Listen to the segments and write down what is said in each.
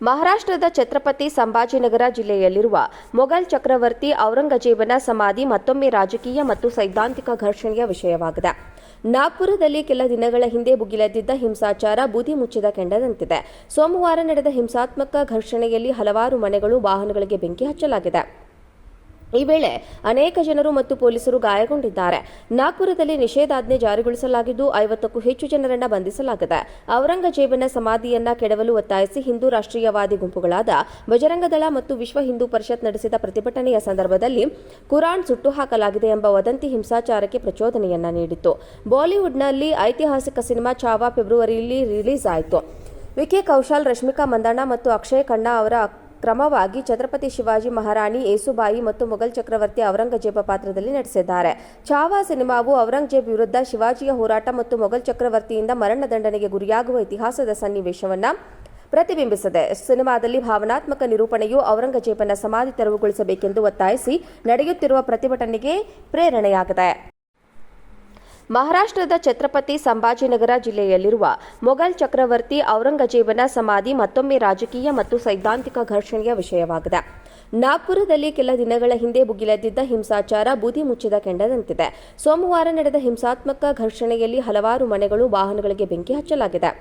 ಮಹಾರಾಷ್ಟ್ರದ ಛತ್ರಪತಿ ಸಂಭಾಜಿನಗರ ಜಿಲ್ಲೆಯಲ್ಲಿರುವ ಮೊಘಲ್ ಚಕ್ರವರ್ತಿ ಔರಂಗಜೇಬನ ಸಮಾಧಿ ಮತ್ತೊಮ್ಮೆ ರಾಜಕೀಯ ಮತ್ತು ಸೈದ್ಧಾಂತಿಕ ಘರ್ಷಣೆಯ ವಿಷಯವಾಗಿದೆ. ನಾಗ್ಪುರದಲ್ಲಿ ಕೆಲ ದಿನಗಳ ಹಿಂದೆ ಭುಗಿಲೆದ್ದಿದ್ದ ಹಿಂಸಾಚಾರ ಬೂದಿ ಮುಚ್ಚಿದ ಕೆಂಡದಂತಿದೆ. ಸೋಮವಾರ ನಡೆದ ಹಿಂಸಾತ್ಮಕ ಘರ್ಷಣೆಯಲ್ಲಿ ಹಲವಾರು ಮನೆಗಳು, ವಾಹನಗಳಿಗೆ ಬೆಂಕಿ ಹಚ್ಚಲಾಗಿದೆ. ಈ ವೇಳೆ ಅನೇಕ ಜನರು ಮತ್ತು ಪೊಲೀಸರು ಗಾಯಗೊಂಡಿದ್ದಾರೆ. ನಾಗ್ಪುರದಲ್ಲಿ ನಿಷೇಧಾಜ್ಞೆ ಜಾರಿಗೊಳಿಸಲಾಗಿದ್ದು 50ಕ್ಕೂ ಹೆಚ್ಚು ಜನರನ್ನು ಬಂಧಿಸಲಾಗಿದೆ. ಔರಂಗಜೇಬನ ಸಮಾಧಿಯನ್ನ ಕೆಡವಲು ಒತ್ತಾಯಿಸಿ ಹಿಂದೂ ರಾಷ್ಟ್ರೀಯವಾದಿ ಗುಂಪುಗಳಾದ ಬಜರಂಗದಳ ಮತ್ತು ವಿಶ್ವ ಹಿಂದೂ ಪರಿಷತ್ ನಡೆಸಿದ ಪ್ರತಿಭಟನೆಯ ಸಂದರ್ಭದಲ್ಲಿ ಕುರಾನ್ ಸುಟ್ಟು ಹಾಕಲಾಗಿದೆ ಎಂಬ ವದಂತಿ ಹಿಂಸಾಚಾರಕ್ಕೆ ಪ್ರಚೋದನೆಯನ್ನ ನೀಡಿತು. ಬಾಲಿವುಡ್ನಲ್ಲಿ ಐತಿಹಾಸಿಕ ಸಿನಿಮಾ ಚಾವಾ ಫೆಬ್ರವರಿಯಲ್ಲಿ ರಿಲೀಸ್ ಆಯಿತು. ವಿಕಿ ಕೌಶಲ್, ರಶ್ಮಿಕಾ ಮಂದಣ್ಣ ಮತ್ತು ಅಕ್ಷಯ್ ಖನ್ನಾ ಅವರ ಕ್ರಮವಾಗಿ ಛತ್ರಪತಿ ಶಿವಾಜಿ ಮಹಾರಾಣಿ ಏಸುಬಾಯಿ ಮತ್ತು ಮೊಘಲ್ ಚಕ್ರವರ್ತಿ ಔರಂಗಜೇಬ ಪಾತ್ರದಲ್ಲಿ ನಟಿಸಿದ್ದಾರೆ. ಚಾವಾ ಸಿನಿಮಾವು ಔರಂಗಜೇಬ್ ವಿರುದ್ಧ ಶಿವಾಜಿಯ ಹೋರಾಟ ಮತ್ತು ಮೊಘಲ್ ಚಕ್ರವರ್ತಿಯಿಂದ ಮರಣದಂಡನೆಗೆ ಗುರಿಯಾಗುವ ಇತಿಹಾಸದ ಸನ್ನಿವೇಶವನ್ನು ಪ್ರತಿಬಿಂಬಿಸಿದೆ. ಸಿನಿಮಾದಲ್ಲಿ ಭಾವನಾತ್ಮಕ ನಿರೂಪಣೆಯು ಔರಂಗಜೇಬನ ಸಮಾಧಿ ತೆರವುಗೊಳಿಸಬೇಕೆಂದು ಒತ್ತಾಯಿಸಿ ನಡೆಯುತ್ತಿರುವ ಪ್ರತಿಭಟನೆಗೆ ಪ್ರೇರಣೆಯಾಗಿದೆ. ಮಹಾರಾಷ್ಟ್ರದ ಛತ್ರಪತಿ ಸಂಭಾಜಿನಗರ ಜಿಲ್ಲೆಯಲ್ಲಿರುವ ಮೊಘಲ್ ಚಕ್ರವರ್ತಿ ಔರಂಗಜೇಬನ ಸಮಾಧಿ ಮತ್ತೊಮ್ಮೆ ರಾಜಕೀಯ ಮತ್ತು ಸೈದ್ಧಾಂತಿಕ ಘರ್ಷಣೆಯ ವಿಷಯವಾಗಿದೆ. ನಾಗ್ಪುರದಲ್ಲಿ ಕೆಲ ದಿನಗಳ ಹಿಂದೆ ಭುಗಿಲೆದ್ದಿದ್ದ ಹಿಂಸಾಚಾರ ಬೂದಿ ಮುಚ್ಚಿದ ಕೆಂಡದಂತಿದೆ. ಸೋಮವಾರ ನಡೆದ ಹಿಂಸಾತ್ಮಕ ಘರ್ಷಣೆಯಲ್ಲಿ ಹಲವಾರು ಮನೆಗಳು, ವಾಹನಗಳಿಗೆ ಬೆಂಕಿ ಹಚ್ಚಲಾಗಿದೆ.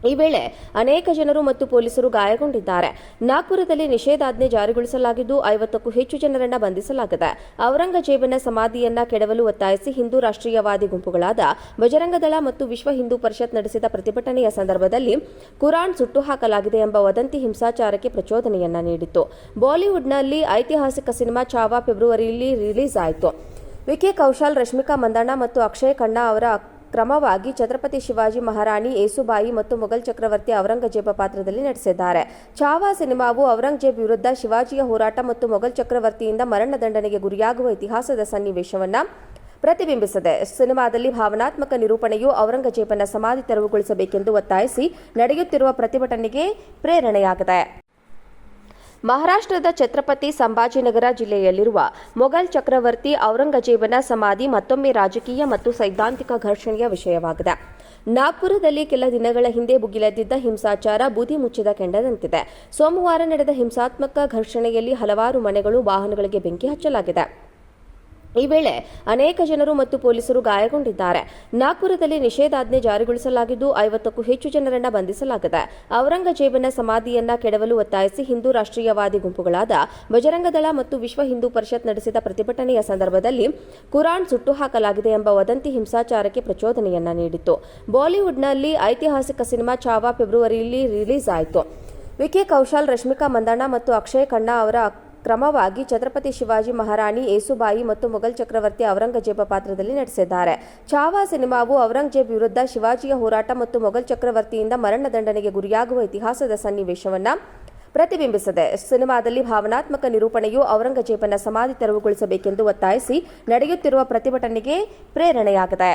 ಈ ವೇಳೆ ಅನೇಕ ಜನರು ಮತ್ತು ಪೊಲೀಸರು ಗಾಯಗೊಂಡಿದ್ದಾರೆ. ನಾಗ್ಪುರದಲ್ಲಿ ನಿಷೇಧಾಜ್ಞೆ ಜಾರಿಗೊಳಿಸಲಾಗಿದ್ದು 50ಕ್ಕೂ ಹೆಚ್ಚು ಜನರನ್ನು ಬಂಧಿಸಲಾಗಿದೆ. ಔರಂಗಜೇಬನ ಸಮಾಧಿಯನ್ನ ಕೆಡವಲು ಒತ್ತಾಯಿಸಿ ಹಿಂದೂ ರಾಷ್ಟ್ರೀಯವಾದಿ ಗುಂಪುಗಳಾದ ಬಜರಂಗದಳ ಮತ್ತು ವಿಶ್ವ ಹಿಂದೂ ಪರಿಷತ್ ನಡೆಸಿದ ಪ್ರತಿಭಟನೆಯ ಸಂದರ್ಭದಲ್ಲಿ ಕುರಾನ್ ಸುಟ್ಟು ಹಾಕಲಾಗಿದೆ ಎಂಬ ವದಂತಿ ಹಿಂಸಾಚಾರಕ್ಕೆ ಪ್ರಚೋದನೆಯನ್ನ ನೀಡಿತು. ಬಾಲಿವುಡ್ನಲ್ಲಿ ಐತಿಹಾಸಿಕ ಸಿನಿಮಾ ಚಾವಾ ಫೆಬ್ರವರಿಯಲ್ಲಿ ರಿಲೀಸ್ ಆಯಿತು. ವಿಕಿ ಕೌಶಲ್, ರಶ್ಮಿಕಾ ಮಂದಣ್ಣ ಮತ್ತು ಅಕ್ಷಯ್ ಖನ್ನಾ ಅವರ ಕ್ರಮವಾಗಿ ಛತ್ರಪತಿ ಶಿವಾಜಿ ಮಹಾರಾಣಿ ಏಸುಬಾಯಿ ಮತ್ತು ಮೊಘಲ್ ಚಕ್ರವರ್ತಿ ಔರಂಗಜೇಬ ಪಾತ್ರದಲ್ಲಿ ನಟಿಸಿದ್ದಾರೆ. ಚಾವಾ ಸಿನಿಮಾವು ಔರಂಗಜೇಬ್ ವಿರುದ್ಧ ಶಿವಾಜಿಯ ಹೋರಾಟ ಮತ್ತು ಮೊಘಲ್ ಚಕ್ರವರ್ತಿಯಿಂದ ಮರಣದಂಡನೆಗೆ ಗುರಿಯಾಗುವ ಇತಿಹಾಸದ ಸನ್ನಿವೇಶವನ್ನು ಪ್ರತಿಬಿಂಬಿಸಿದೆ. ಸಿನಿಮಾದಲ್ಲಿ ಭಾವನಾತ್ಮಕ ನಿರೂಪಣೆಯು ಔರಂಗಜೇಬನ ಸಮಾಧಿ ತೆರವುಗೊಳಿಸಬೇಕೆಂದು ಒತ್ತಾಯಿಸಿ ನಡೆಯುತ್ತಿರುವ ಪ್ರತಿಭಟನೆಗೆ ಪ್ರೇರಣೆಯಾಗಿದೆ. ಮಹಾರಾಷ್ಟ್ರದ ಛತ್ರಪತಿ ಸಂಭಾಜಿನಗರ ಜಿಲ್ಲೆಯಲ್ಲಿರುವ ಮೊಘಲ್ ಚಕ್ರವರ್ತಿ ಔರಂಗಜೇಬನ ಸಮಾಧಿ ಮತ್ತೊಮ್ಮೆ ರಾಜಕೀಯ ಮತ್ತು ಸೈದ್ಧಾಂತಿಕ ಘರ್ಷಣೆಯ ವಿಷಯವಾಗಿದೆ. ನಾಗ್ಪುರದಲ್ಲಿ ಕೆಲ ದಿನಗಳ ಹಿಂದೆ ಭುಗಿಲೆದ್ದಿದ್ದ ಹಿಂಸಾಚಾರ ಬೂದಿ ಮುಚ್ಚಿದ ಕೆಂಡದಂತಿದೆ. ಸೋಮವಾರ ನಡೆದ ಹಿಂಸಾತ್ಮಕ ಘರ್ಷಣೆಯಲ್ಲಿ ಹಲವಾರು ಮನೆಗಳು, ವಾಹನಗಳಿಗೆ ಬೆಂಕಿ ಹಚ್ಚಲಾಗಿದೆ. ಈ ವೇಳೆ ಅನೇಕ ಜನರು ಮತ್ತು ಪೊಲೀಸರು ಗಾಯಗೊಂಡಿದ್ದಾರೆ. ನಾಗ್ಪುರದಲ್ಲಿ ನಿಷೇಧಾಜ್ಞೆ ಜಾರಿಗೊಳಿಸಲಾಗಿದ್ದು 50ಕ್ಕೂ ಹೆಚ್ಚು ಜನರನ್ನು ಬಂಧಿಸಲಾಗಿದೆ. ಔರಂಗಜೇಬನ ಸಮಾಧಿಯನ್ನ ಕೆಡವಲು ಒತ್ತಾಯಿಸಿ ಹಿಂದೂ ರಾಷ್ಟ್ರೀಯವಾದಿ ಗುಂಪುಗಳಾದ ಬಜರಂಗದಳ ಮತ್ತು ವಿಶ್ವ ಹಿಂದೂ ಪರಿಷತ್ ನಡೆಸಿದ ಪ್ರತಿಭಟನೆಯ ಸಂದರ್ಭದಲ್ಲಿ ಕುರಾನ್ ಸುಟ್ಟು ಹಾಕಲಾಗಿದೆ ಎಂಬ ವದಂತಿ ಹಿಂಸಾಚಾರಕ್ಕೆ ಪ್ರಚೋದನೆಯನ್ನ ನೀಡಿತು. ಬಾಲಿವುಡ್ನಲ್ಲಿ ಐತಿಹಾಸಿಕ ಸಿನಿಮಾ ಚಾವಾ ಫೆಬ್ರವರಿಯಲ್ಲಿ ರಿಲೀಸ್ ಆಯಿತು. ವಿಕಿ ಕೌಶಲ್, ರಶ್ಮಿಕಾ ಮಂದಣ್ಣ ಮತ್ತು ಅಕ್ಷಯ್ ಖನ್ನಾ ಅವರ ಕ್ರಮವಾಗಿ ಛತ್ರಪತಿ ಶಿವಾಜಿ ಮಹಾರಾಣಿ ಏಸುಬಾಯಿ ಮತ್ತು ಮೊಘಲ್ ಚಕ್ರವರ್ತಿ ಔರಂಗಜೇಬ ಪಾತ್ರದಲ್ಲಿ ನಟಿಸಿದ್ದಾರೆ. ಚಾವಾ ಸಿನಿಮಾವು ಔರಂಗಜೇಬ್ ವಿರುದ್ಧ ಶಿವಾಜಿಯ ಹೋರಾಟ ಮತ್ತು ಮೊಘಲ್ ಚಕ್ರವರ್ತಿಯಿಂದ ಮರಣದಂಡನೆಗೆ ಗುರಿಯಾಗುವ ಇತಿಹಾಸದ ಸನ್ನಿವೇಶವನ್ನು ಪ್ರತಿಬಿಂಬಿಸಿದೆ. ಸಿನಿಮಾದಲ್ಲಿ ಭಾವನಾತ್ಮಕ ನಿರೂಪಣೆಯು ಔರಂಗಜೇಬನ ಸಮಾಧಿ ತೆರವುಗೊಳಿಸಬೇಕೆಂದು ಒತ್ತಾಯಿಸಿ ನಡೆಯುತ್ತಿರುವ ಪ್ರತಿಭಟನೆಗೆ ಪ್ರೇರಣೆಯಾಗಿದೆ.